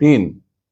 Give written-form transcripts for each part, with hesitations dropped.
3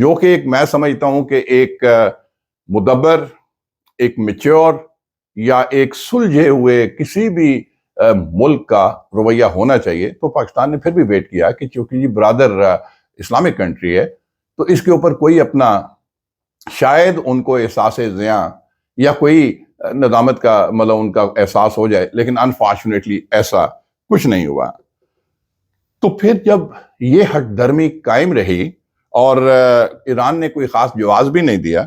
جو کہ ایک میں سمجھتا ہوں کہ ایک مدبر، ایک میچور یا ایک سلجھے ہوئے کسی بھی ملک کا رویہ ہونا چاہیے، تو پاکستان نے پھر بھی ویٹ کیا کہ چونکہ یہ برادر اسلامک کنٹری ہے تو اس کے اوپر کوئی اپنا شاید ان کو احساس زیاں یا کوئی ندامت کا مطلب ان کا احساس ہو جائے، لیکن انفارچونیٹلی ایسا کچھ نہیں ہوا۔ تو پھر جب یہ ہٹ درمی قائم رہی اور ایران نے کوئی خاص جواز بھی نہیں دیا،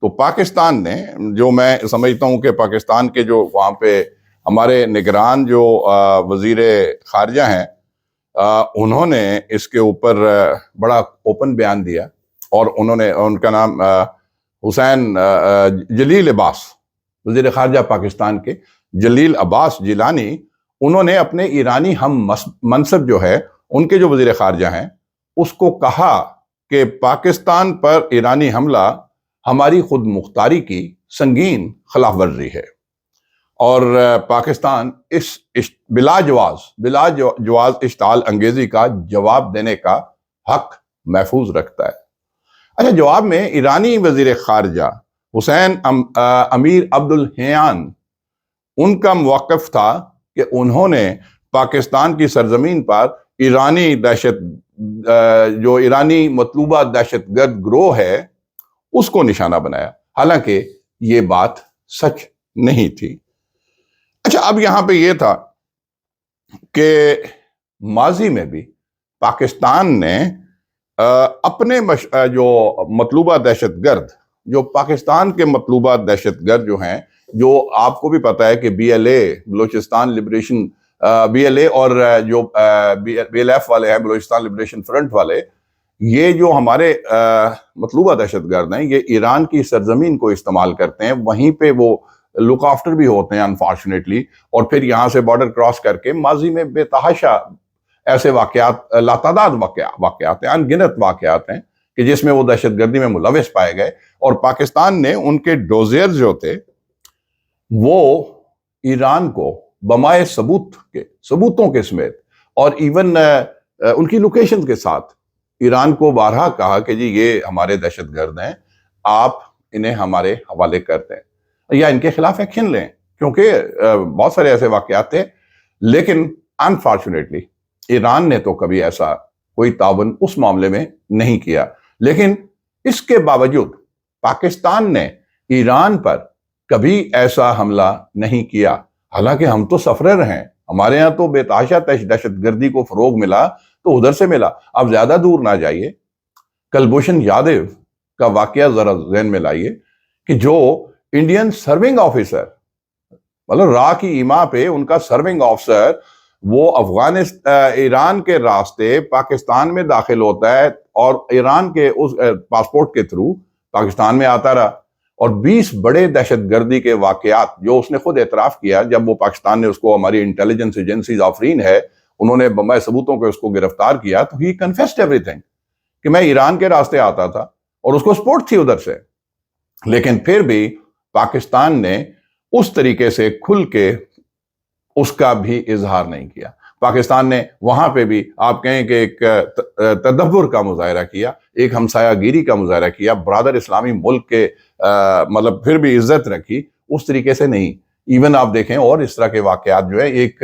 تو پاکستان نے، جو میں سمجھتا ہوں کہ پاکستان کے جو وہاں پہ ہمارے نگران جو وزیر خارجہ ہیں، انہوں نے اس کے اوپر بڑا اوپن بیان دیا، اور انہوں نے، ان کا نام حسین جلیل عباس، وزیر خارجہ پاکستان کے جلیل عباس جیلانی، انہوں نے اپنے ایرانی ہم منصب جو ہے ان کے جو وزیر خارجہ ہیں اس کو کہا کہ پاکستان پر ایرانی حملہ ہماری خود مختاری کی سنگین خلاف ورزی ہے، اور پاکستان اس بلا جواز اشتعال انگیزی کا جواب دینے کا حق محفوظ رکھتا ہے۔ اچھا، جواب میں ایرانی وزیر خارجہ حسین امیر عبدالحیان، ان کا موقف تھا کہ انہوں نے پاکستان کی سرزمین پر ایرانی جو ایرانی مطلوبہ دہشت گرد گروہ ہے اس کو نشانہ بنایا، حالانکہ یہ بات سچ نہیں تھی۔ اچھا، اب یہاں پہ یہ تھا کہ ماضی میں بھی پاکستان نے اپنے جو مطلوبہ دہشت گرد، جو پاکستان کے مطلوبہ دہشت گرد جو ہیں، جو آپ کو بھی پتہ ہے کہ B L A Balochistan liberation, B L A اور جو بی ایل ایف والے ہیں، بلوچستان لبریشن فرنٹ والے، یہ جو ہمارے مطلوبہ دہشت گرد ہیں، یہ ایران کی سرزمین کو استعمال کرتے ہیں، وہیں پہ وہ لک آفٹر بھی ہوتے ہیں انفارچونیٹلی، اور پھر یہاں سے بارڈر کراس کر کے ماضی میں بے تحاشا ایسے واقعات، لاتعداد واقعات ہیں، ان گنت واقعات ہیں کہ جس میں وہ دہشت گردی میں ملوث پائے گئے، اور پاکستان نے ان کے ڈوزیئر جو تھے وہ ایران کو بمائے ثبوتوں کے سمیت، اور ایون ان کی لوکیشن کے ساتھ ایران کو بارہا کہا کہ جی یہ ہمارے دہشت گرد ہیں، آپ انہیں ہمارے حوالے کر دیں یا ان کے خلاف ایکشن لیں، کیونکہ بہت سارے ایسے واقعات تھے۔ لیکن انفارچونیٹلی ایران نے تو کبھی ایسا کوئی تعاون اس معاملے میں نہیں کیا، لیکن اس کے باوجود پاکستان نے ایران پر کبھی ایسا حملہ نہیں کیا، حالانکہ ہم تو سفرر ہیں، ہمارے ہاں تو بے تحاشا دہشت گردی کو فروغ ملا تو ادھر سے ملا۔ اب زیادہ دور نہ جائیے، کلبھوشن یادو کا واقعہ ذرا ذہن میں لائیے کہ جو انڈین سرونگ آفیسر، مطلب راہ کی ایما پہ ان کا سرونگ آفیسر، وہ ایران کے راستے پاکستان میں داخل ہوتا ہے اور ایران کے اس پاسپورٹ کے تھرو پاکستان میں آتا رہا، اور 20 بڑے دہشت گردی کے واقعات جو اس نے خود اعتراف کیا جب وہ پاکستان نے اس کو، ہماری انٹیلیجنس ایجنسیز آفرین ہے، انہوں نے بمائے ثبوتوں کو اس کو گرفتار کیا، تو ہی کنفیسڈ ایوری تھنگ کہ میں ایران کے راستے آتا تھا اور اس کو سپورٹ تھی ادھر سے۔ لیکن پھر بھی پاکستان نے اس طریقے سے کھل کے اس کا بھی اظہار نہیں کیا۔ پاکستان نے وہاں پہ بھی آپ کہیں کہ ایک تدبر کا مظاہرہ کیا، ایک ہمسایہ گیری کا مظاہرہ کیا، برادر اسلامی ملک کے مطلب پھر بھی عزت رکھی، اس طریقے سے نہیں۔ ایون آپ دیکھیں اور اس طرح کے واقعات جو ہے، ایک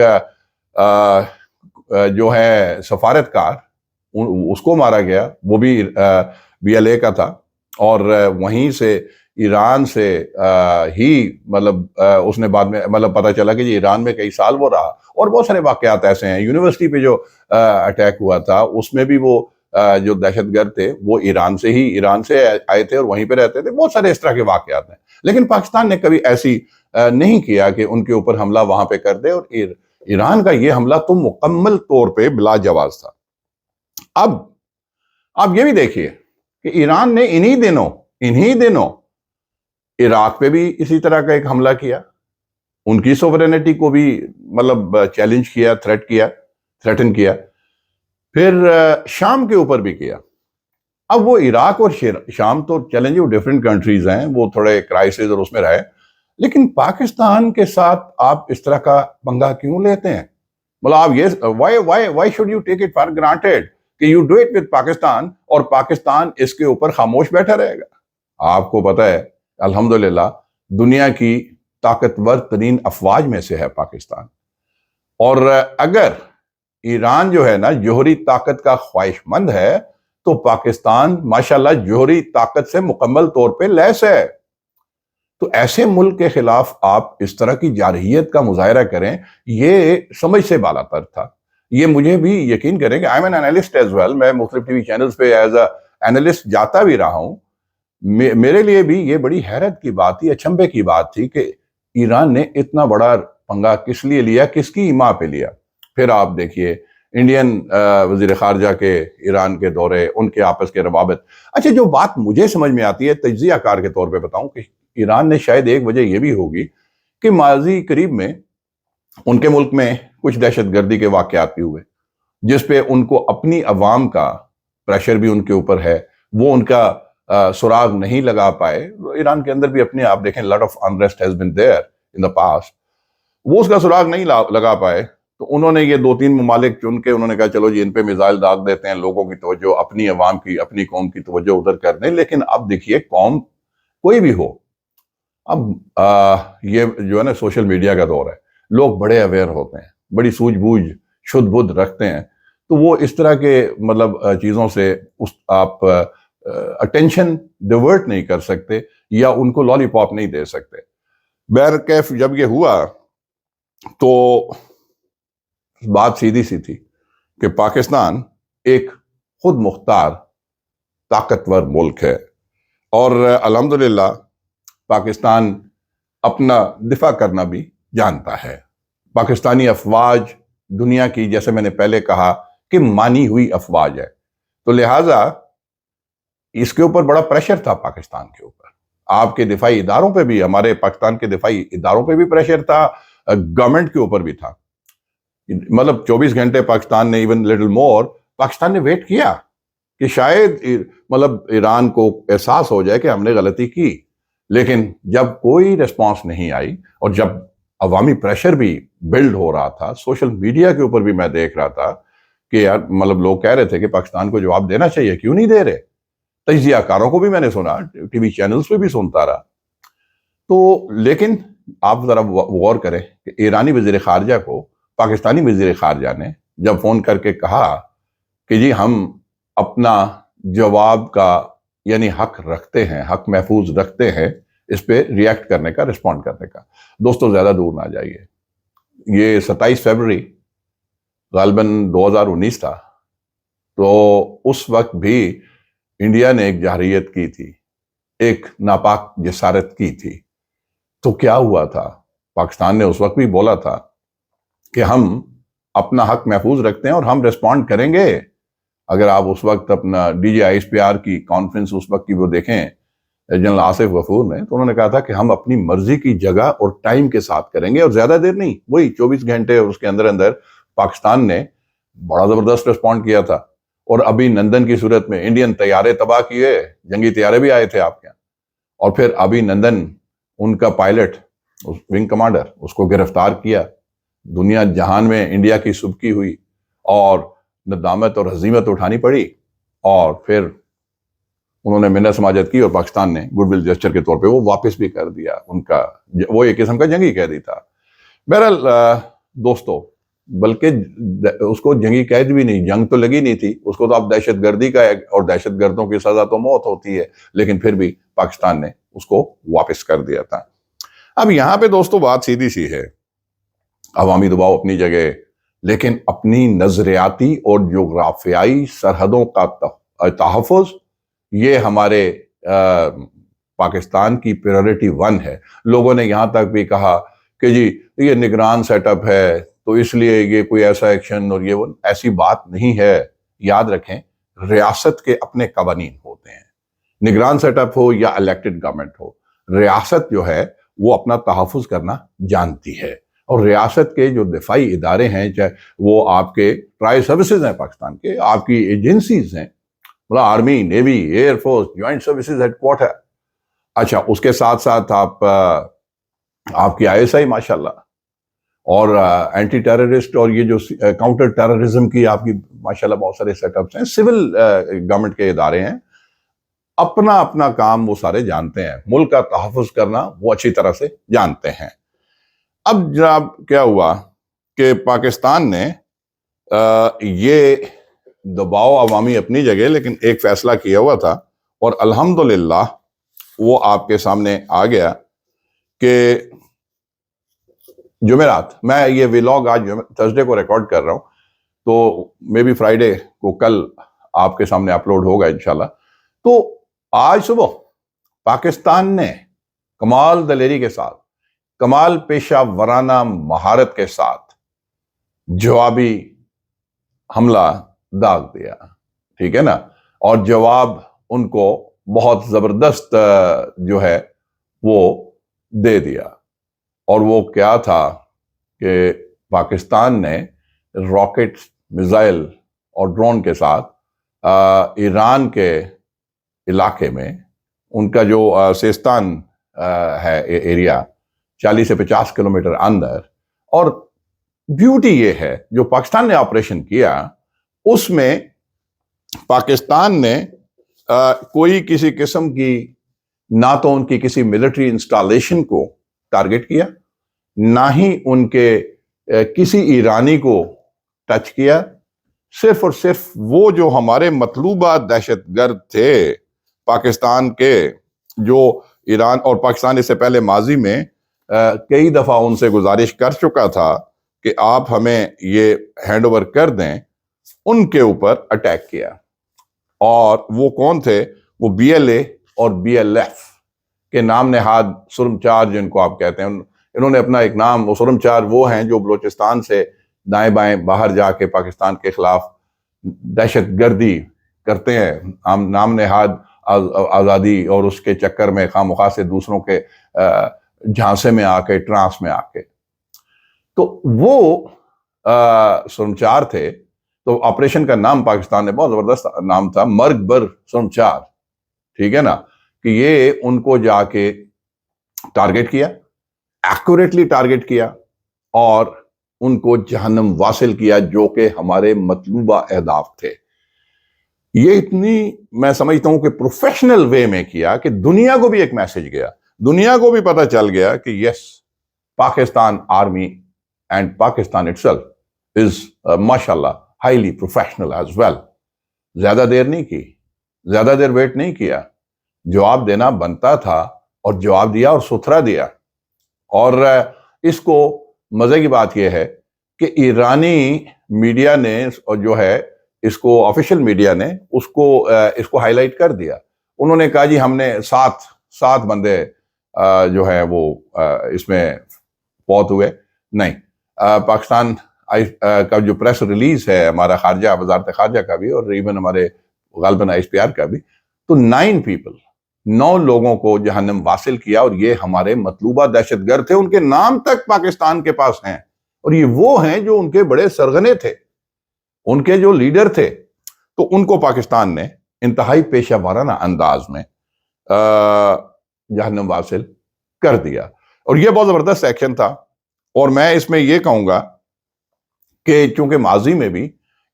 جو ہے سفارتکار، اس کو مارا گیا، وہ بھی بی ایل اے کا تھا، اور وہیں سے ایران سے ہی مطلب اس نے بعد میں مطلب پتہ چلا کہ یہ ایران میں کئی سال وہ رہا، اور بہت سارے واقعات ایسے ہیں۔ یونیورسٹی پہ جو اٹیک ہوا تھا اس میں بھی وہ جو دہشت گرد تھے وہ ایران سے آئے تھے اور وہیں پہ رہتے تھے۔ بہت سارے اس طرح کے واقعات ہیں، لیکن پاکستان نے کبھی ایسی نہیں کیا کہ ان کے اوپر حملہ وہاں پہ کر دے، اور ایران کا یہ حملہ تو مکمل طور پہ بلا جواز تھا۔ اب آپ یہ بھی دیکھیے کہ ایران نے انہی دنوں عراق پہ بھی اسی طرح کا ایک حملہ کیا، ان کی سوورینٹی کو بھی مطلب چیلنج کیا، تھریٹن کیا، پھر شام کے اوپر بھی کیا۔ اب وہ عراق اور شام تو چیلنج ڈیفرنٹ کنٹریز ہیں، وہ تھوڑے کرائسس اور اس میں رہے، لیکن پاکستان کے ساتھ آپ اس طرح کا پنگا کیوں لیتے ہیں؟ مطلب آپ یہ why should you take it for granted کہ you do it with Pakistan اور پاکستان اس کے اوپر خاموش بیٹھا رہے گا؟ آپ کو پتہ ہے الحمدللہ دنیا کی طاقتور ترین افواج میں سے ہے پاکستان، اور اگر ایران جو ہے نا جوہری طاقت کا خواہش مند ہے تو پاکستان ماشاءاللہ جوہری طاقت سے مکمل طور پہ لیس ہے۔ تو ایسے ملک کے خلاف آپ اس طرح کی جارحیت کا مظاہرہ کریں، یہ سمجھ سے بالا تر تھا۔ یہ مجھے بھی یقین کریں کہ I'm an analyst as well، میں مختلف ٹی وی چینلز پہ ایز اے اینالسٹ جاتا بھی رہا ہوں۔ میرے لیے بھی یہ بڑی حیرت کی بات تھی، اچنبھے کی بات تھی کہ ایران نے اتنا بڑا پنگا کس لیے لیا، کس کی ایما پہ لیا۔ پھر آپ دیکھیے انڈین وزیر خارجہ کے ایران کے دورے، ان کے آپس کے روابط۔ اچھا، جو بات مجھے سمجھ میں آتی ہے تجزیہ کار کے طور پہ بتاؤں کہ ایران نے شاید ایک وجہ یہ بھی ہوگی کہ ماضی قریب میں ان کے ملک میں کچھ دہشت گردی کے واقعات بھی ہوئے، جس پہ ان کو اپنی عوام کا پریشر بھی ان کے اوپر ہے، وہ ان کا سراغ نہیں لگا پائے۔ ایران کے اندر بھی اپنے آپ دیکھیں lot of unrest has been there in the past، وہ اس کا سراغ نہیں لگا پائے، تو انہوں نے یہ 2-3 ممالک چن کے انہوں نے کہا چلو جی ان پہ میزائل داغ دیتے ہیں، لوگوں کی توجہ اپنی عوام کی، اپنی قوم کی توجہ ادھر کر دیں۔ لیکن اب دیکھیے قوم کوئی بھی ہو، اب یہ جو ہے نا سوشل میڈیا کا دور ہے، لوگ بڑے اویئر ہوتے ہیں، بڑی سوجھ بوجھ شدھ بدھ رکھتے ہیں، تو وہ اس طرح کے مطلب چیزوں سے آپ اٹینشن ڈیورٹ نہیں کر سکتے یا ان کو لالی پاپ نہیں دے سکتے۔ بہرکیف جب یہ ہوا تو بات سیدھی سی تھی کہ پاکستان ایک خود مختار طاقتور ملک ہے، اور الحمدللہ پاکستان اپنا دفاع کرنا بھی جانتا ہے۔ پاکستانی افواج دنیا کی، جیسے میں نے پہلے کہا، کہ مانی ہوئی افواج ہے، تو لہٰذا اس کے اوپر بڑا پریشر تھا پاکستان کے اوپر۔ آپ کے دفاعی اداروں پہ بھی، ہمارے پاکستان کے دفاعی اداروں پہ بھی پریشر تھا، گورنمنٹ کے اوپر بھی تھا۔ مطلب 24 گھنٹے پاکستان نے، ایون لٹل مور، پاکستان نے ویٹ کیا کہ شاید مطلب ایران کو احساس ہو جائے کہ ہم نے غلطی کی، لیکن جب کوئی ریسپانس نہیں آئی اور جب عوامی پریشر بھی بلڈ ہو رہا تھا، سوشل میڈیا کے اوپر بھی میں دیکھ رہا تھا کہ یار مطلب لوگ کہہ رہے تھے کہ پاکستان کو جواب دینا چاہیے، کیوں نہیں دے رہے؟ تجزیہ کاروں کو بھی میں نے سنا، ٹی وی چینلز پہ بھی سنتا رہا۔ تو لیکن آپ ذرا غور کریں کہ ایرانی وزیر خارجہ کو پاکستانی وزیر خارجہ نے جب فون کر کے کہا کہ جی ہم اپنا جواب کا یعنی حق رکھتے ہیں، حق محفوظ رکھتے ہیں اس پہ ریئیکٹ کرنے کا، رسپونڈ کرنے کا۔ دوستو زیادہ دور نہ جائیے، یہ 27 فروری غالباً 2019 تھا، تو اس وقت بھی انڈیا نے ایک جارحیت کی تھی، ایک ناپاک جسارت کی تھی۔ تو کیا ہوا تھا؟ پاکستان نے اس وقت بھی بولا تھا کہ ہم اپنا حق محفوظ رکھتے ہیں اور ہم ریسپونڈ کریں گے۔ اگر آپ اس وقت اپنا D G I S P R کی کانفرنس اس وقت کی وہ دیکھیں جنرل آصف غفور نے، تو انہوں نے کہا تھا کہ ہم اپنی مرضی کی جگہ اور ٹائم کے ساتھ کریں گے، اور زیادہ دیر نہیں، وہی 24 گھنٹے اس کے اندر اندر پاکستان نے بڑا زبردست ریسپونڈ کیا تھا۔ اور ابھی نندن کی صورت میں انڈین طیارے تباہ کیے، جنگی طیارے بھی آئے تھے آپ کے یہاں، اور پھر ابھی نندن ان کا پائلٹ، ونگ کمانڈر، اس کو گرفتار کیا۔ دنیا جہان میں انڈیا کی سبکی ہوئی اور ندامت اور ہزیمت اٹھانی پڑی، اور پھر انہوں نے منت سماجت کی اور پاکستان نے گڈ ول جسچر کے طور پہ وہ واپس بھی کر دیا ان کا، وہ ایک قسم کا جنگی قیدی تھا۔ بہرحال دوستو، بلکہ اس کو جنگی قید بھی نہیں، جنگ تو لگی نہیں تھی اس کو، تو اب دہشت گردی کا ہے اور دہشت گردوں کی سزا تو موت ہوتی ہے، لیکن پھر بھی پاکستان نے اس کو واپس کر دیا تھا۔ اب یہاں پہ دوستو بات سیدھی سی ہے، عوامی دباؤ اپنی جگہ، لیکن اپنی نظریاتی اور جغرافیائی سرحدوں کا تحفظ یہ ہمارے پاکستان کی پریورٹی 1 ہے۔ لوگوں نے یہاں تک بھی کہا کہ جی یہ نگران سیٹ اپ ہے تو اس لیے یہ کوئی ایسا ایکشن اور یہ وہ، ایسی بات نہیں ہے۔ یاد رکھیں ریاست کے اپنے قوانین ہوتے ہیں، نگران سیٹ اپ ہو یا الیکٹڈ گورنمنٹ ہو، ریاست جو ہے وہ اپنا تحفظ کرنا جانتی ہے، اور ریاست کے جو دفاعی ادارے ہیں، چاہے وہ آپ کے ٹرائی سروسز ہیں پاکستان کے، آپ کی ایجنسیز ہیں، مطلب army, navy, air force, joint services headquarters, اچھا اس کے ساتھ ساتھ آپ کی ISI ماشاءاللہ، اور اینٹی ٹیررسٹ اور یہ جو کاؤنٹر ٹیررزم کی آپ کی ماشاءاللہ بہت سارے سیٹ اپس ہیں، سول گورنمنٹ کے ادارے ہیں، اپنا اپنا کام وہ سارے جانتے ہیں، ملک کا تحفظ کرنا وہ اچھی طرح سے جانتے ہیں۔ اب جناب کیا ہوا کہ پاکستان نے یہ دباؤ عوامی اپنی جگہ، لیکن ایک فیصلہ کیا ہوا تھا اور الحمدللہ وہ آپ کے سامنے آ گیا کہ جمعرات، میں یہ ویلاگ آج تھرسڈے کو ریکارڈ کر رہا ہوں، تو مے بی فرائیڈے کو کل آپ کے سامنے اپلوڈ ہوگا انشاءاللہ۔ تو آج صبح پاکستان نے کمال دلیری کے ساتھ، کمال پیشہ ورانہ مہارت کے ساتھ جوابی حملہ داغ دیا، ٹھیک ہے نا، اور جواب ان کو بہت زبردست جو ہے وہ دے دیا۔ اور وہ کیا تھا کہ پاکستان نے راکٹ، میزائل اور ڈرون کے ساتھ ایران کے علاقے میں، ان کا جو سیستان ہے ایریا 40 سے 50 کلومیٹر اندر، اور بیوٹی یہ ہے جو پاکستان نے آپریشن کیا اس میں پاکستان نے کوئی کسی قسم کی نہ تو ان کی کسی ملٹری انسٹالیشن کو ٹارگٹ کیا، نہ ہی ان کے کسی ایرانی کو ٹچ کیا، صرف اور صرف وہ جو ہمارے مطلوبہ دہشت گرد تھے پاکستان کے، جو ایران اور پاکستان اس سے پہلے ماضی میں کئی دفعہ ان سے گزارش کر چکا تھا کہ آپ ہمیں یہ ہینڈ اوور کر دیں، ان کے اوپر اٹیک کیا۔ اور وہ کون تھے؟ وہ بی ایل اے اور بی ایل ایف کے نام نہاد سرم چار جن کو آپ کہتے ہیں، انہوں نے اپنا ایک نام، وہ سرم چار وہ ہیں جو بلوچستان سے دائیں بائیں باہر جا کے پاکستان کے خلاف دہشت گردی کرتے ہیں، نام نہاد آزادی اور اس کے چکر میں خواہ مخواہ سے دوسروں کے جھانسے میں آ کے، ٹرانس میں آ کے، تو وہ سرمچار تھے۔ تو آپریشن کا نام پاکستان نے بہت زبردست نام تھا، مرگ بر سرمچار، ٹھیک ہے نا، کہ یہ ان کو جا کے ٹارگٹ کیا، ایکوریٹلی ٹارگٹ کیا اور ان کو جہنم واصل کیا، جو کہ ہمارے مطلوبہ اہداف تھے۔ یہ اتنی میں سمجھتا ہوں کہ پروفیشنل وے میں کیا کہ دنیا کو بھی ایک میسج گیا، دنیا کو بھی پتہ چل گیا کہ yes, Pakistan army and Pakistan itself is ماشاءاللہ ہائیلی پروفیشنل ایز ویل۔ زیادہ دیر نہیں کی، زیادہ دیر ویٹ نہیں کیا، جواب دینا بنتا تھا اور جواب دیا اور ستھرا دیا۔ اور اس کو مزے کی بات یہ ہے کہ ایرانی میڈیا نے جو ہے اس کو، آفیشل میڈیا نے اس کو ہائی لائٹ کر دیا۔ انہوں نے کہا جی ہم نے سات بندے جو ہے وہ اس میں فوت ہوئے۔ نہیں، پاکستان کا جو پریس ریلیز ہے ہمارا خارجہ، وزارت خارجہ کا بھی اور ایون ہمارے غالباً ISPR کا بھی، تو 9 لوگوں کو جہنم واصل کیا، اور یہ ہمارے مطلوبہ دہشت گرد تھے، ان کے نام تک پاکستان کے پاس ہیں، اور یہ وہ ہیں جو ان کے بڑے سرغنے تھے، ان کے جو لیڈر تھے۔ تو ان کو پاکستان نے انتہائی پیشہ ورانہ انداز میں جہنم واصل کر دیا، اور یہ بہت زبردست ایکشن تھا۔ اور میں اس میں یہ کہوں گا کہ چونکہ ماضی میں بھی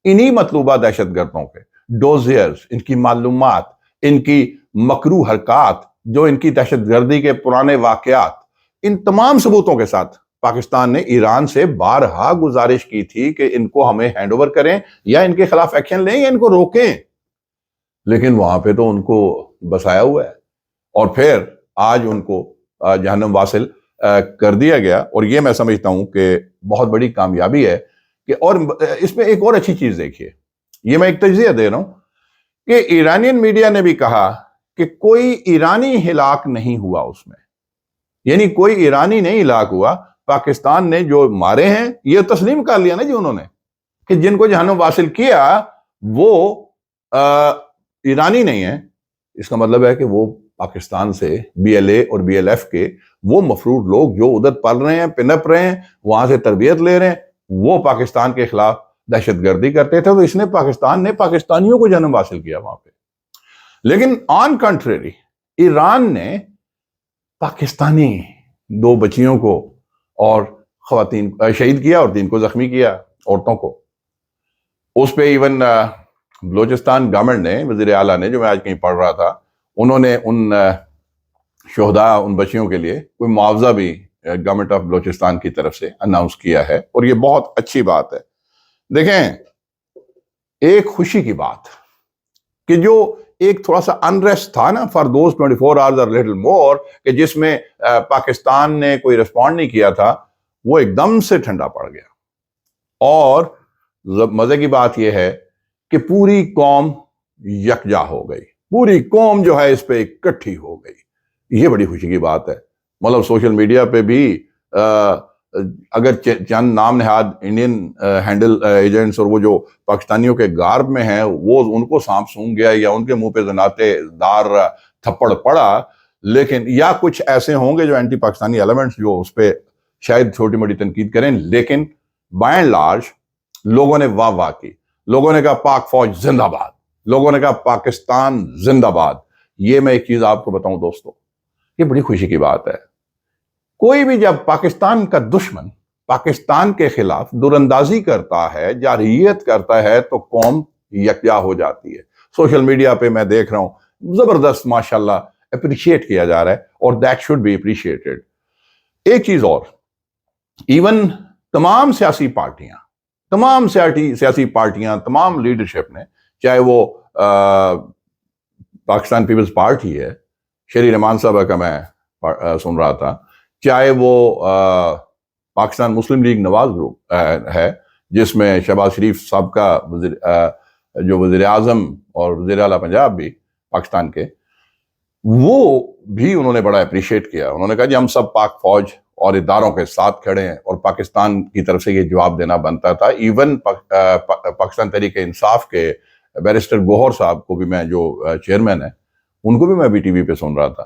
انہی مطلوبہ دہشت گردوں کے ڈوزیئرز، ان کی معلومات، ان کی مکروہ حرکات، جو ان کی دہشت گردی کے پرانے واقعات، ان تمام ثبوتوں کے ساتھ پاکستان نے ایران سے بارہا گزارش کی تھی کہ ان کو ہمیں ہینڈ اوور کریں یا ان کے خلاف ایکشن لیں یا ان کو روکیں، لیکن وہاں پہ تو ان کو بسایا ہوا ہے، اور پھر آج ان کو جہنم واصل کر دیا گیا۔ اور یہ میں سمجھتا ہوں کہ بہت بڑی کامیابی ہے کہ، اور اس میں ایک اور اچھی چیز دیکھیے، یہ میں ایک تجزیہ دے رہا ہوں کہ ایرانین میڈیا نے بھی کہا کہ کوئی ایرانی ہلاک نہیں ہوا اس میں، یعنی کوئی ایرانی نہیں ہلاک ہوا، پاکستان نے جو مارے ہیں یہ تسلیم کر لیا نا جی انہوں نے، کہ جن کو جہنم واصل کیا وہ ایرانی نہیں ہے۔ اس کا مطلب ہے کہ وہ پاکستان سے BLA اور BLF کے وہ مفرور لوگ جو ادھر پل رہے ہیں، پنپ رہے ہیں، وہاں سے تربیت لے رہے ہیں، وہ پاکستان کے خلاف دہشت گردی کرتے تھے، تو اس نے پاکستان نے پاکستانیوں کو جنم حاصل کیا وہاں پہ۔ لیکن آن کنٹریری ایران نے پاکستانی 2 بچیوں کو اور خواتین شہید کیا اور 3 کو زخمی کیا، عورتوں کو. اس پہ ایون بلوچستان گورنمنٹ نے، وزیر اعلیٰ نے، جو میں آج کہیں پڑھ رہا تھا، انہوں نے ان شہداء، ان بچیوں کے لیے کوئی معاوضہ بھی گورنمنٹ آف بلوچستان کی طرف سے اناؤنس کیا ہے، اور یہ بہت اچھی بات ہے. دیکھیں، ایک خوشی کی بات کہ جو ایک تھوڑا سا انریسٹ تھا نا for those 24 hours or little more، کہ جس میں پاکستان نے کوئی رسپونڈ نہیں کیا تھا، وہ ایک دم سے ٹھنڈا پڑ گیا. اور مزے کی بات یہ ہے کہ پوری قوم یکجا ہو گئی، پوری قوم جو ہے اس پہ اکٹھی ہو گئی. یہ بڑی خوشی کی بات ہے. مطلب سوشل میڈیا پہ بھی اگر چند نام نہاد انڈین ہینڈل ایجنٹس اور وہ جو پاکستانیوں کے غارب میں ہیں، وہ ان کو سانپ سونگ گیا یا ان کے منہ پہ زناتے دار تھپڑ پڑا، لیکن یا کچھ ایسے ہوں گے جو اینٹی پاکستانی ایلیمنٹس جو اس پہ شاید چھوٹی موٹی تنقید کریں، لیکن بائی اینڈ لارج لوگوں نے واہ واہ کی. لوگوں نے کہا پاک فوج زندہ باد، لوگوں نے کہا پاکستان زندہ باد. یہ میں ایک چیز آپ کو بتاؤں دوستو، یہ بڑی خوشی کی بات ہے. کوئی بھی جب پاکستان کا دشمن پاکستان کے خلاف دوراندازی کرتا ہے، جارحیت کرتا ہے، تو قوم یکجا ہو جاتی ہے. سوشل میڈیا پہ میں دیکھ رہا ہوں زبردست ماشاءاللہ اپریشیٹ کیا جا رہا ہے، اور دیٹ شوڈ بی اپریشیٹڈ. ایک چیز اور، ایون تمام سیاسی پارٹیاں، تمام لیڈرشپ نے، چاہے وہ پاکستان پیپلز پارٹی ہے، شری رحمان صاحبہ کا میں سن رہا تھا، چاہے وہ پاکستان مسلم لیگ نواز گروپ ہے، جس میں شہباز شریف صاحب کا جو وزیر اعظم اور وزیر اعلیٰ پنجاب بھی پاکستان کے، وہ بھی انہوں نے بڑا اپریشیٹ کیا. انہوں نے کہا جی ہم سب پاک فوج اور اداروں کے ساتھ کھڑے ہیں، اور پاکستان کی طرف سے یہ جواب دینا بنتا تھا. ایون پاکستان تحریک انصاف کے بیرسٹر گوہر صاحب کو بھی، میں جو چیئرمین ہیں، ان کو بھی میں بھی ٹی وی پہ سن رہا تھا،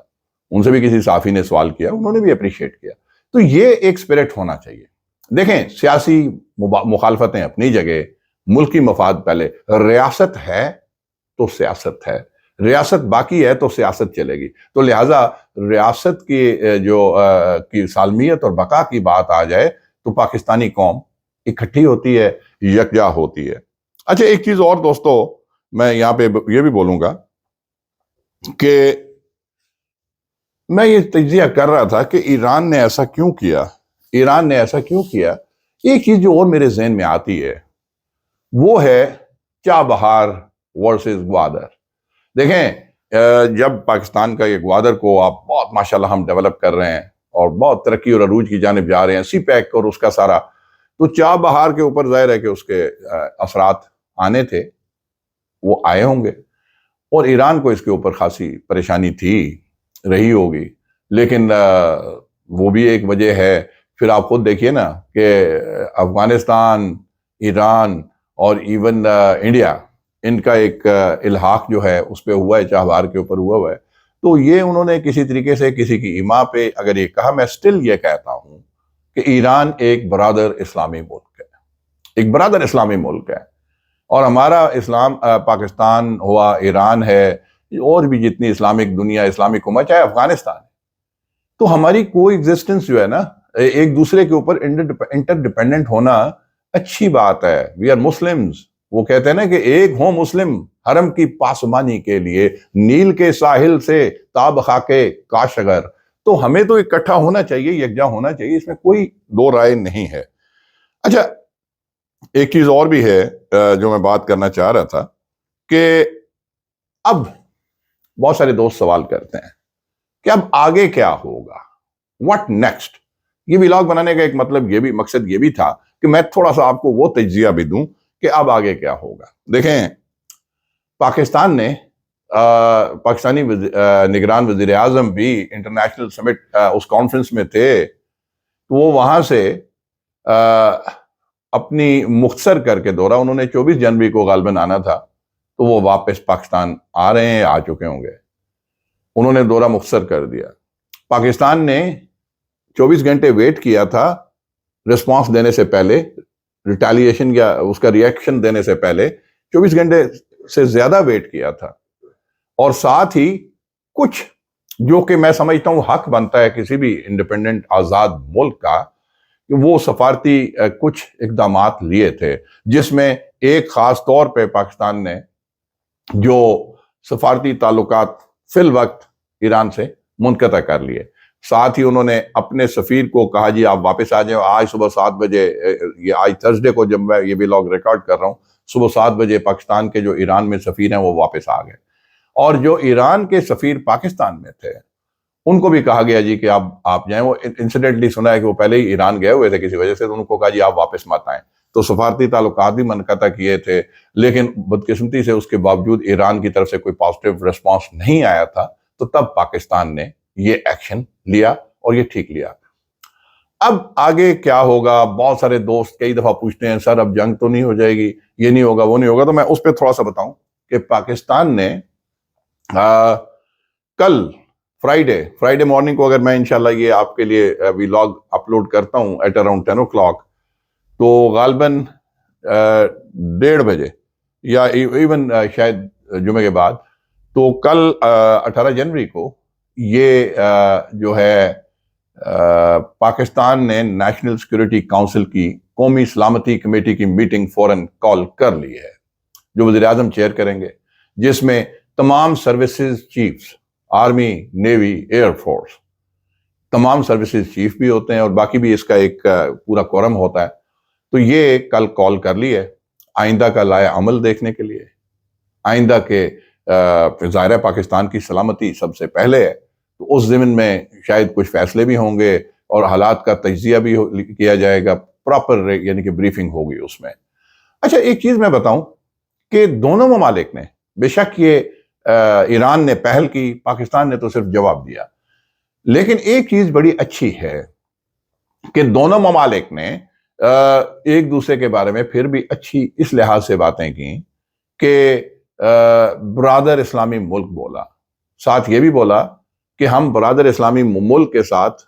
ان سے بھی کسی صحافی نے سوال کیا، انہوں نے بھی اپریشیٹ کیا. تو یہ ایک سپرٹ ہونا چاہیے. دیکھیں، سیاسی مخالفتیں اپنی جگہ، ملکی مفاد پہلے. ریاست ہے تو سیاست ہے، ریاست باقی ہے تو سیاست چلے گی. تو لہٰذا ریاست کی سالمیت اور بقا کی بات آ جائے تو پاکستانی قوم اکٹھی ہوتی ہے، یکجا ہوتی ہے. اچھا، ایک چیز اور دوستو میں یہاں پہ یہ بھی بولوں گا کہ میں یہ تجزیہ کر رہا تھا کہ ایران نے ایسا کیوں کیا. ایک چیز جو اور میرے ذہن میں آتی ہے وہ ہے چابہار ورسز گوادر. دیکھیں، جب پاکستان کا یہ گوادر کو آپ بہت ماشاءاللہ ہم ڈیولپ کر رہے ہیں اور بہت ترقی اور عروج کی جانب جا رہے ہیں، سی پیک اور اس کا سارا، تو چابہار کے اوپر ظاہر ہے کہ اس کے اثرات آنے تھے، وہ آئے ہوں گے، اور ایران کو اس کے اوپر خاصی پریشانی رہی ہوگی. لیکن وہ بھی ایک وجہ ہے. پھر آپ خود دیکھیے نا کہ افغانستان، ایران اور ایون انڈیا، ان کا ایک الحاق جو ہے اس پہ ہوا ہے، چابہار کے اوپر ہوا ہے. تو یہ انہوں نے کسی طریقے سے کسی کی ایما پہ اگر یہ کہا، میں سٹل یہ کہتا ہوں کہ ایران ایک برادر اسلامی ملک ہے، اور ہمارا اسلام، پاکستان ہوا، ایران ہے، اور بھی جتنی اسلامک دنیا، اسلامک امت، چاہے افغانستان ہے، تو ہماری کوئی ایگزسٹنس جو ہے نا، ایک دوسرے کے اوپر انٹر ڈیپینڈنٹ ہونا اچھی بات ہے. We are Muslims. وہ کہتے ہیں نا کہ ایک ہوں مسلم حرم کی پاسبانی کے لیے، نیل کے ساحل سے تاب خاکے کاشغر. تو ہمیں تو اکٹھا ہونا چاہیے، یکجا ہونا چاہیے، اس میں کوئی دو رائے نہیں ہے. اچھا، ایک چیز اور بھی ہے جو میں بات کرنا چاہ رہا تھا کہ اب بہت سارے دوست سوال کرتے ہیں کہ اب آگے کیا ہوگا، واٹ نیکسٹ. یہ ولاگ بنانے کا ایک مقصد یہ بھی تھا کہ میں تھوڑا سا آپ کو وہ تجزیہ بھی دوں کہ اب آگے کیا ہوگا. دیکھیں، پاکستان نے پاکستانی نگران وزیر اعظم بھی انٹرنیشنل سمٹ اس کانفرنس میں تھے، تو وہ وہاں سے اپنی مختصر کر کے دورہ، انہوں نے 24 جنوری کو غالباً آنا تھا، تو وہ واپس پاکستان آ رہے ہیں، آ چکے ہوں گے. انہوں نے دورہ مختصر کر دیا. پاکستان نے 24 گھنٹے ویٹ کیا تھا رسپانس دینے سے پہلے، ریٹیلیشن یا اس کا ریئیکشن دینے سے پہلے 24 گھنٹے سے زیادہ ویٹ کیا تھا. اور ساتھ ہی کچھ جو کہ میں سمجھتا ہوں حق بنتا ہے کسی بھی انڈیپینڈنٹ آزاد ملک کا، کہ وہ سفارتی کچھ اقدامات لیے تھے، جس میں ایک خاص طور پہ پاکستان نے جو سفارتی تعلقات فی الوقت ایران سے منقطع کر لیے، ساتھ ہی انہوں نے اپنے سفیر کو کہا جی آپ واپس آ جائیں۔ آج صبح 7 بجے، یہ آج تھرسڈے کو جب میں یہ ولاگ ریکارڈ کر رہا ہوں، صبح 7 بجے پاکستان کے جو ایران میں سفیر ہیں وہ واپس آ گئے، اور جو ایران کے سفیر پاکستان میں تھے ان کو بھی کہا گیا جی کہ آپ جائیں۔ وہ انسیڈنٹلی سنا ہے کہ وہ پہلے ہی ایران گئے ہوئے تھے کسی وجہ سے، تو ان کو کہا جی آپ واپس مت آئیں۔ تو سفارتی تعلقات بھی منقطع کیے تھے، لیکن بدقسمتی سے اس کے باوجود ایران کی طرف سے کوئی پازیٹیو ریسپانس نہیں آیا تھا، تو تب پاکستان نے یہ ایکشن لیا اور یہ ٹھیک لیا۔ اب آگے کیا ہوگا؟ بہت سارے دوست کئی دفعہ پوچھتے ہیں سر اب جنگ تو نہیں ہو جائے گی، یہ نہیں ہوگا وہ نہیں ہوگا، تو میں اس پہ تھوڑا سا بتاؤں کہ پاکستان نے کل فرائیڈے مارننگ کو، اگر میں انشاءاللہ یہ آپ کے لیے ولاگ اپلوڈ کرتا ہوں ایٹ اراؤنڈ 10 o'clock، تو غالباً 1:30 بجے یا ایون شاید جمعے کے بعد، تو کل 18 جنوری کو یہ جو ہے پاکستان نے نیشنل سیکورٹی کونسل کی قومی سلامتی کمیٹی کی میٹنگ فوراً کال کر لی ہے، جو وزیر اعظم چیئر کریں گے، جس میں تمام services chiefs, army, navy, air force, تمام سروسز چیف بھی ہوتے ہیں اور باقی بھی اس کا ایک پورا کورم ہوتا ہے۔ تو یہ کل کال کر لی ہے آئندہ کا لائے عمل دیکھنے کے لیے، آئندہ کے ظاہر پاکستان کی سلامتی سب سے پہلے ہے، تو اس ضمن میں شاید کچھ فیصلے بھی ہوں گے اور حالات کا تجزیہ بھی کیا جائے گا، پراپر یعنی کہ بریفنگ ہوگی اس میں۔ اچھا ایک چیز میں بتاؤں کہ دونوں ممالک نے، بے شک یہ ایران نے پہل کی، پاکستان نے تو صرف جواب دیا، لیکن ایک چیز بڑی اچھی ہے کہ دونوں ممالک نے ایک دوسرے کے بارے میں پھر بھی اچھی اس لحاظ سے باتیں کی کہ برادر اسلامی ملک بولا، ساتھ یہ بھی بولا کہ ہم برادر اسلامی ملک کے ساتھ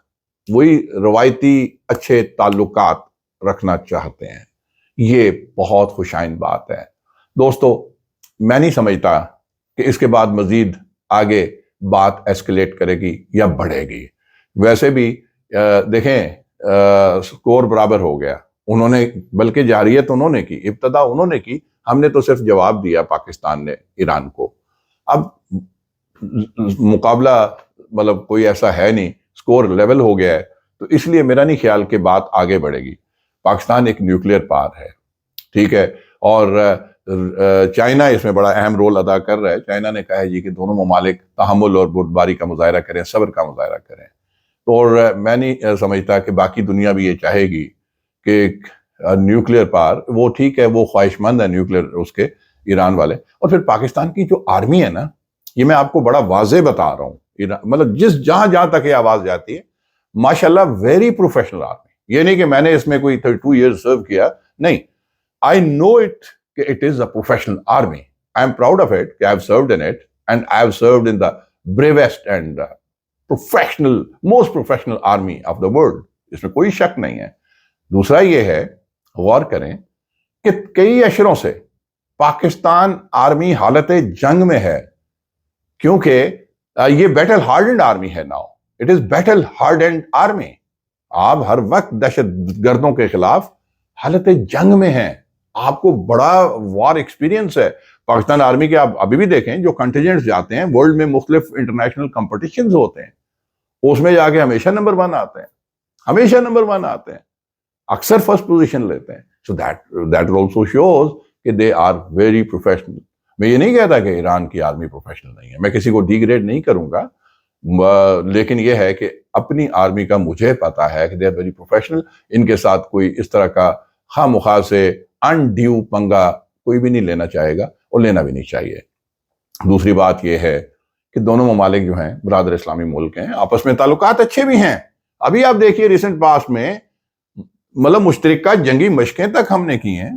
وہی روایتی اچھے تعلقات رکھنا چاہتے ہیں۔ یہ بہت خوشائن بات ہے دوستو۔ میں نہیں سمجھتا کہ اس کے بعد مزید آگے بات ایسکلیٹ کرے گی یا بڑھے گی۔ ویسے بھی دیکھیں سکور برابر ہو گیا، انہوں نے، بلکہ جارحیت انہوں نے کی، ابتدا انہوں نے کی، ہم نے تو صرف جواب دیا پاکستان نے ایران کو۔ اب مقابلہ مطلب کوئی ایسا ہے نہیں، سکور لیول ہو گیا ہے، تو اس لیے میرا نہیں خیال کہ بات آگے بڑھے گی۔ پاکستان ایک نیوکلیئر پاور ہے، ٹھیک ہے، اور چائنا اس میں بڑا اہم رول ادا کر رہا ہے۔ چائنا نے کہا ہے جی کہ دونوں ممالک تحمل اور بردباری کا مظاہرہ کریں، صبر کا مظاہرہ کریں، اور میں نہیں سمجھتا کہ باقی دنیا بھی یہ چاہے گی کہ نیوکلیئر پاور، وہ ٹھیک ہے، وہ خواہش مند ہے نیوکلیئر اس کے ایران والے۔ اور پھر پاکستان کی جو آرمی ہے نا، یہ میں آپ کو بڑا واضح بتا رہا ہوں، مطلب جہاں تک یہ آواز جاتی ہے، ماشاءاللہ ویری پروفیشنل آرمی۔ یہ نہیں کہ میں نے اس میں کوئی 32 ایئرز سرو کیا، نہیں، I know کہ it is a professional army. I am proud of it کہ I have served in it and I have served in the bravest and most professional army of the world. اس میں کوئی شک نہیں ہے۔ دوسرا یہ ہے، غور کریں کہ کئی اشروں سے پاکستان آرمی حالت جنگ میں ہے، کیونکہ یہ بیٹل ہارڈنڈ آرمی ہے now, it is battle hardened army. آپ ہر وقت دہشت گردوں کے خلاف حالت جنگ میں ہیں، آپ کو بڑا وار ایکسپیرینس ہے۔ پاکستان آرمی کے آپ ابھی بھی دیکھیں جو کنٹینجنٹس جاتے ہیں ورلڈ میں، مختلف انٹرنیشنل کمپٹیشنز ہوتے ہیں، اس میں جا کے ہمیشہ نمبر 1 آتے ہیں، ہمیشہ نمبر 1 آتے ہیں، اکثر فرسٹ پوزیشن لیتے ہیں۔ سو دیٹ آلسو شوز کہ دے آر ویری پروفیشنل۔ میں یہ نہیں کہتا کہ ایران کی آرمی پروفیشنل نہیں ہے، میں کسی کو ڈی گریڈ نہیں کروں گا، لیکن یہ ہے کہ اپنی آرمی کا مجھے پتا ہے کہ دے آر ویری پروفیشنل۔ ان کے ساتھ کوئی اس طرح کا خواہ مخواہ سے انڈیو پنگا کوئی بھی نہیں لینا چاہے گا اور لینا بھی نہیں چاہیے۔ دوسری بات یہ ہے کہ دونوں ممالک جو ہیں برادر اسلامی ملک ہیں، آپس میں تعلقات اچھے بھی ہیں۔ ابھی آپ دیکھیے ریسنٹ پاسٹ میں مطلب مشترکہ جنگی مشقیں تک ہم نے کی ہیں،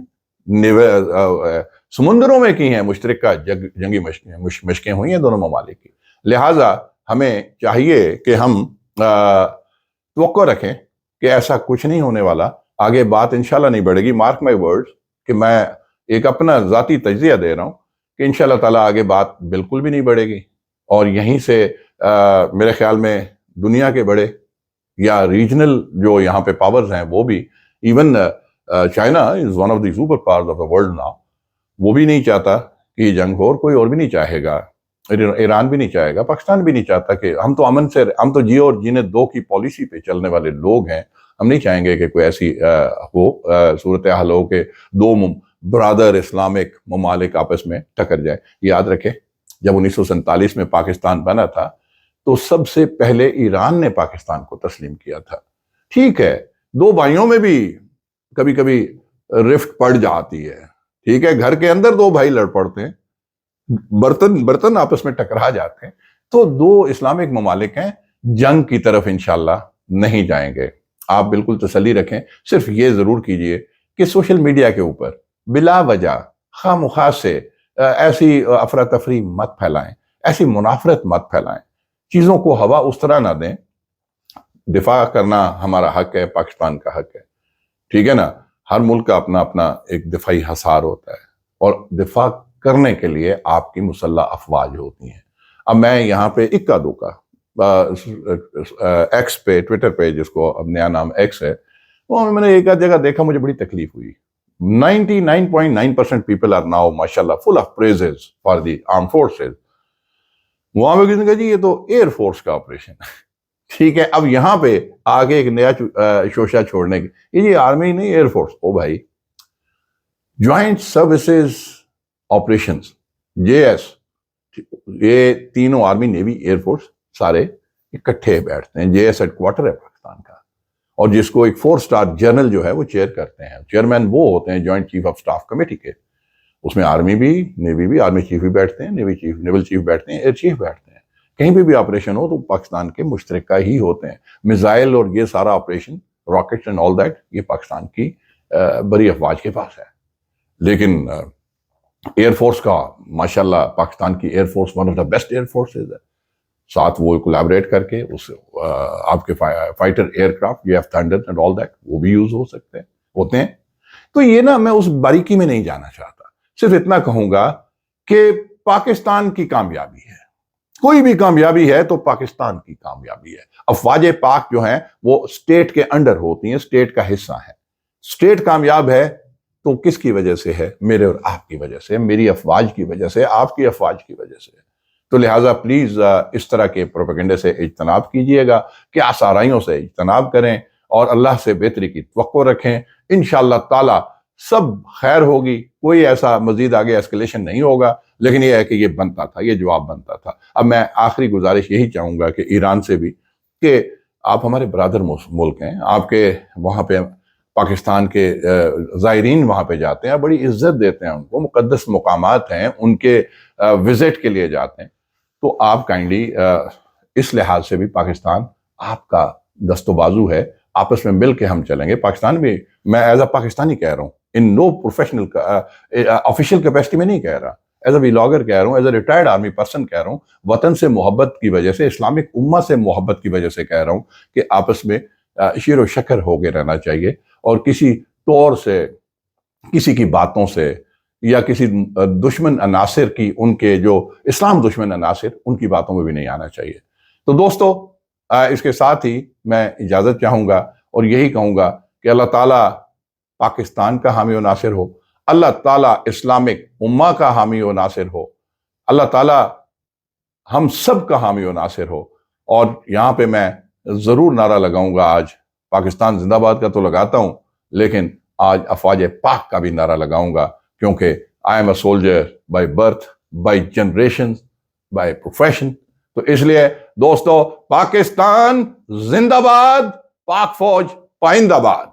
سمندروں میں کی ہیں مشترکہ جنگی مشقیں ہوئی ہیں دونوں ممالک کی۔ لہٰذا ہمیں چاہیے کہ ہم توقع رکھیں کہ ایسا کچھ نہیں ہونے والا، آگے بات انشاءاللہ نہیں بڑھے گی۔ مارک مائی ورڈز کہ میں ایک اپنا ذاتی تجزیہ دے رہا ہوں کہ انشاءاللہ تعالیٰ آگے بات بالکل بھی نہیں بڑھے گی، اور یہیں سے میرے خیال میں دنیا کے بڑے یا ریجنل جو یہاں پہ پاورز ہیں وہ بھی، even China is one of the super powers of the world now, وہ بھی نہیں چاہتا کہ یہ جنگ ہو، اور کوئی اور بھی نہیں چاہے گا، ایران بھی نہیں چاہے گا، پاکستان بھی نہیں چاہتا کہ ہم تو امن سے، ہم تو جیو اور جینے دو کی پالیسی پہ چلنے والے لوگ ہیں، ہم نہیں چاہیں گے کہ کوئی ایسی صورتحال ہو کہ دو برادر اسلامک ممالک آپس میں ٹکر جائے۔ یاد رکھیں جب 1947 میں پاکستان بنا تھا تو سب سے پہلے ایران نے پاکستان کو تسلیم کیا تھا۔ ٹھیک ہے دو بھائیوں میں بھی کبھی کبھی رفت پڑ جاتی ہے، ٹھیک ہے گھر کے اندر دو بھائی لڑ پڑتے ہیں، برتن آپس میں ٹکرا جاتے ہیں، تو دو اسلامک ممالک ہیں، جنگ کی طرف انشاءاللہ نہیں جائیں گے۔ آپ بالکل تسلی رکھیں، صرف یہ ضرور کیجئے کہ سوشل میڈیا کے اوپر بلا وجہ خواہ مخواہ سے ایسی افراتفری مت پھیلائیں، ایسی منافرت مت پھیلائیں، چیزوں کو ہوا اس طرح نہ دیں۔ دفاع کرنا ہمارا حق ہے، پاکستان کا حق ہے، ٹھیک ہے نا، ہر ملک کا اپنا اپنا ایک دفاعی حصار ہوتا ہے، اور دفاع کرنے کے لیے آپ کی مسلح افواج ہوتی ہیں۔ اب میں یہاں پہ اکا دکا ایکس پہ، ٹویٹر پہ، جس کو اب نیا نام ایکس ہے، وہ میں نے ایک جگہ دیکھا، مجھے بڑی تکلیف ہوئی۔ 99.9% people are now mashallah full of praises for the armed forces۔ وہاں پہ کسی نے کہا جی یہ تو ایئر فورس کا آپریشن ہے، ٹھیک ہے۔ اب یہاں پہ آگے ایک نیا شوشہ چھوڑنے کی، یہ جی آرمی نہیں ایئر فورس، او بھائی joint services operations, J S, یہ تینوں آرمی نیوی ایئر فورس سارے اکٹھے بیٹھتے ہیں، جے ایس ہیڈ کوارٹر ہے پاکستان کا، اور جس کو ایک 4 سٹار جنرل جو ہے وہ چیئر کرتے ہیں، چیئرمین وہ ہوتے ہیں joint chief of staff committee کے، اس میں آرمی بھی نیوی بھی، آرمی چیف بھی بیٹھتے ہیں، نیوی چیف، نیول چیف بیٹھتے ہیں، ایئر چیف بیٹھتے ہیں، کہیں پہ بھی آپریشن ہو تو پاکستان کے مشترکہ ہی ہوتے ہیں۔ میزائل اور یہ سارا operation, rockets and all that, یہ پاکستان کی بڑی افواج کے پاس ہے۔ لیکن ایئر فورس کا ماشاءاللہ پاکستان کی air force one of the best air forces ہے، ساتھ وہ کولیبریٹ کر کے اس آپ کے فائٹر ایئر کرافٹ، یہ F Thunder and all that, وہ بھی یوز ہو سکتے ہیں، ہوتے ہیں۔ تو یہ نا میں اس باریکی میں نہیں جانا چاہتا، صرف اتنا کہوں گا کہ پاکستان کی کامیابی ہے، کوئی بھی کامیابی ہے تو پاکستان کی کامیابی ہے۔ افواج پاک جو ہیں وہ اسٹیٹ کے انڈر ہوتی ہیں، اسٹیٹ کا حصہ ہے۔ اسٹیٹ کامیاب ہے تو کس کی وجہ سے ہے؟ میرے اور آپ کی وجہ سے، میری افواج کی وجہ سے، آپ کی افواج کی وجہ سے۔ تو لہٰذا پلیز اس طرح کے پروپیگنڈے سے اجتناب کیجئے گا، کہ آسارائیوں سے اجتناب کریں اور اللہ سے بہتری کی توقع رکھیں۔ انشاءاللہ تعالی سب خیر ہوگی، کوئی ایسا مزید آگے اسکلیشن نہیں ہوگا، لیکن یہ ہے کہ یہ بنتا تھا، یہ جواب بنتا تھا۔ اب میں آخری گزارش یہی چاہوں گا کہ ایران سے بھی، کہ آپ ہمارے برادر ملک ہیں، آپ کے وہاں پہ پاکستان کے زائرین وہاں پہ جاتے ہیں، بڑی عزت دیتے ہیں ان کو، مقدس مقامات ہیں، ان کے وزٹ کے لیے جاتے ہیں، تو آپ کائنڈلی اس لحاظ سے بھی پاکستان آپ کا دست و بازو ہے، آپس میں مل کے ہم چلیں گے۔ پاکستان بھی، میں ایز اے پاکستانی کہہ رہا ہوں، ان نو پروفیشنل آفیشیل کیپیسٹی میں نہیں کہہ رہا، ایز اے ولاگر کہہ رہا ہوں، as a retired army person کہہ رہا ہوں، وطن سے محبت کی وجہ سے، اسلامک امہ سے محبت کی وجہ سے کہہ رہا ہوں کہ آپس میں شیر و شکر ہو کے رہنا چاہیے، اور کسی طور سے، کسی کی باتوں سے، یا کسی دشمن عناصر کی، ان کے جو اسلام دشمن عناصر، ان کی باتوں میں بھی نہیں آنا چاہیے۔ تو دوستو اس کے ساتھ ہی میں اجازت چاہوں گا، اور یہی کہوں گا کہ اللہ تعالیٰ پاکستان کا حامی و ناصر ہو، اللہ تعالیٰ اسلامک امہ کا حامی و ناصر ہو، اللہ تعالیٰ ہم سب کا حامی و ناصر ہو۔ اور یہاں پہ میں ضرور نعرہ لگاؤں گا، آج پاکستان زندہ باد کا تو لگاتا ہوں، لیکن آج افواج پاک کا بھی نعرہ لگاؤں گا، کیونکہ I am a soldier by birth, by generation, by profession. تو اس لیے دوستو، پاکستان زندہ باد، پاک فوج پائندہ باد۔